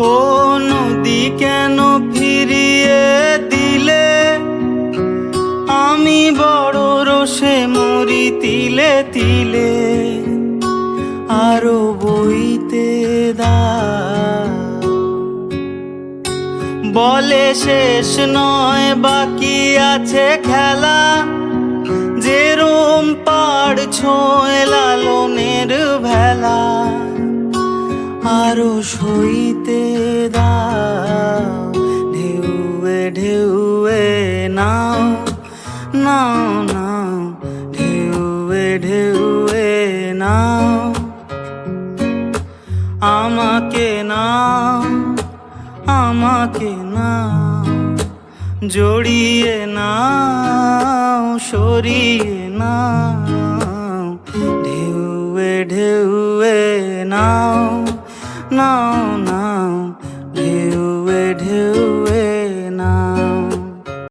ও নদী কেন ফিরিয়ে দিলে, আমি বড় রোষে মরি তিলে তিলে। আরো বইতে দাও, বলে শেষ নয় বাকি আছে খেলা, যে রোম পাড় ছোঁয় লালনের ভেলা। আরো সইতে দাও, ঢেউয়ে ঢেউয়ে নাও নাও নাও, ঢেউয়ে ঢেউয়ে নাও। আমাকে নাও, আমাকে নাও, জড়িয়ে নাও, সরিয়ে নাও। ঢেউয়ে ঢেউয়ে নাও নাও নাও, ঢেউয়ে ঢেউ